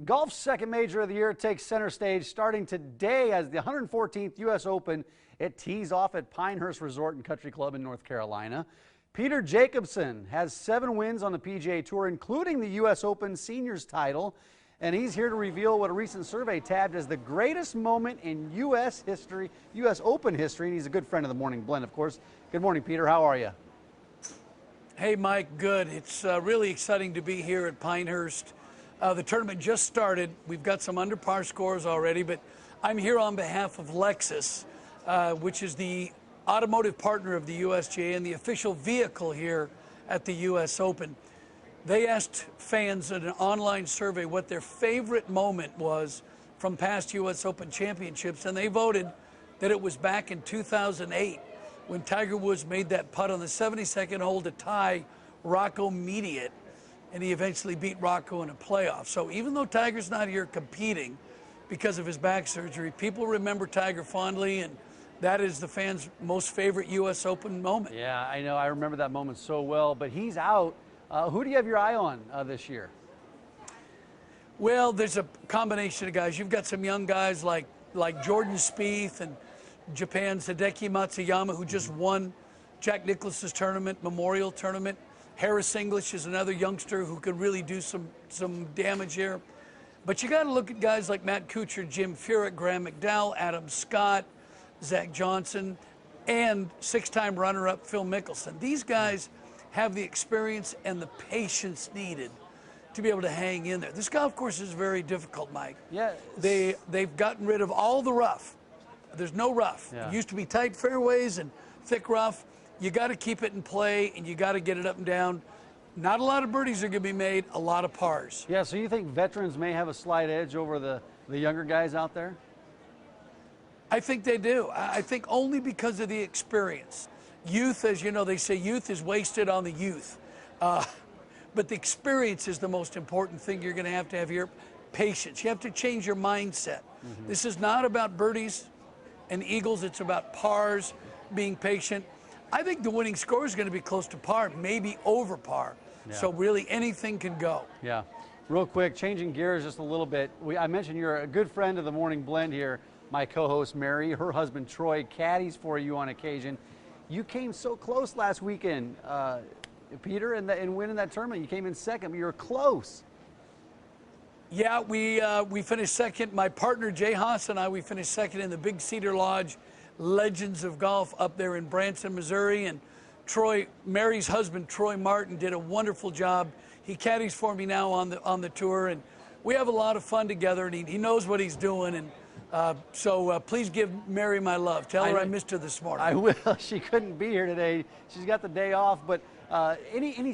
Golf's second major of the year takes center stage starting today as the 114th U.S. Open. It tees off at Pinehurst Resort and Country Club in North Carolina. Peter Jacobsen has 7 wins on the PGA Tour, including the U.S. Open Seniors title. And he's here to reveal what a recent survey tabbed as the greatest moment in U.S. history, U.S. Open history. And he's a good friend of the Morning Blend, of course. Good morning, Peter. How are you? Hey, Mike. Good. It's really exciting to be here at Pinehurst. The tournament just started. We've got some under par scores already, but I'm here on behalf of Lexus, which is the automotive partner of the USGA and the official vehicle here at the U.S. Open. They asked fans in an online survey what their favorite moment was from past U.S. Open championships, and they voted that it was back in 2008 when Tiger Woods made that putt on the 72nd hole to tie Rocco Mediate, and he eventually beat Rocco in a playoff. So even though Tiger's not here competing because of his back surgery, people remember Tiger fondly, and that is the fans' most favorite U.S. Open moment. Yeah, I know. I remember that moment so well, but he's out. Who do you have your eye on this year? Well, there's a combination of guys. You've got some young guys like Jordan Spieth and Japan's Hideki Matsuyama, who just won Jack Nicklaus's tournament, Memorial Tournament. Harris English is another youngster who could really do some damage here. But you got to look at guys like Matt Kuchar, Jim Furyk, Graham McDowell, Adam Scott, Zach Johnson, and 6-time runner-up Phil Mickelson. These guys have the experience and the patience needed to be able to hang in there. This golf course is very difficult, Mike. Yeah. They've gotten rid of all the rough. There's no rough. Yeah. It used to be tight fairways and thick rough. You got to keep it in play, and you got to get it up and down. Not a lot of birdies are going to be made, a lot of pars. Yeah, so you think veterans may have a slight edge over the younger guys out there? I think they do. I think only because of the experience. Youth, as you know, they say youth is wasted on the youth. But the experience is the most important thing you're going to have here. Patience. You have to change your mindset. Mm-hmm. This is not about birdies and eagles. It's about pars, being patient. I think the winning score is going to be close to par, maybe over par. Yeah. So really anything can go. Yeah. Real quick, changing gears just a little bit. I mentioned you're a good friend of the Morning Blend here. My co-host Mary, her husband Troy, caddies for you on occasion. You came so close last weekend, Peter, in winning that tournament. You came in second, but you were close. Yeah, we finished second. My partner Jay Haas and I, we finished second in the Big Cedar Lodge Legends of Golf up there in Branson, Missouri. And Troy, Mary's husband, Troy Martin, did a wonderful job. He caddies for me now on the tour, and we have a lot of fun together, and he knows what he's doing. And so please give Mary my love. Tell her I missed her this morning. I will. She couldn't be here today. She's got the day off. But any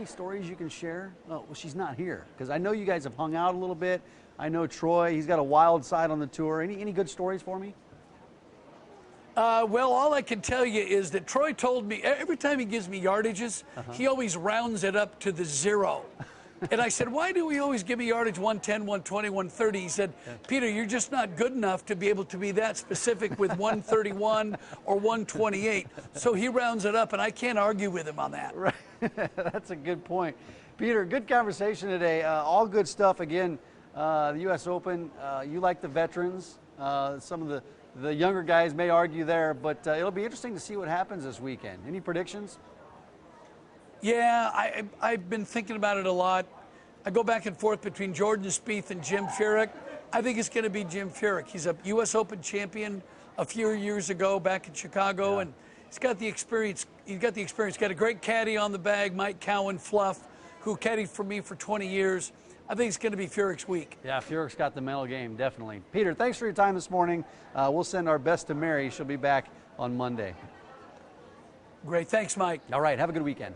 stories you can share? Oh, well, she's not here because I know you guys have hung out a little bit. I know Troy. He's got a wild side on the tour. Any good stories for me? Well, all I can tell you is that Troy told me every time he gives me yardages, he always rounds it up to the 0. And I said, why do we always give me yardage 110, 120, 130? He said, Peter, you're just not good enough to be able to be that specific with 131 or 128. So he rounds it up, and I can't argue with him on that. Right. That's a good point. Peter, good conversation today. All good stuff. Again, the U.S. Open, you like the veterans. Some of the younger guys may argue there, but it'll be interesting to see what happens this weekend. Any predictions? Yeah, I've been thinking about it a lot. I go back and forth between Jordan Spieth and Jim Furyk. I think it's going to be Jim Furyk. He's a U.S. Open champion a few years ago back in Chicago, and he's got the experience. Got a great caddy on the bag, Mike Cowan Fluff, who caddied for me for 20 years. I think it's going to be Furyk's week. Yeah, Furyk's got the mental game, definitely. Peter, thanks for your time this morning. We'll send our best to Mary. She'll be back on Monday. Great. Thanks, Mike. All right. Have a good weekend.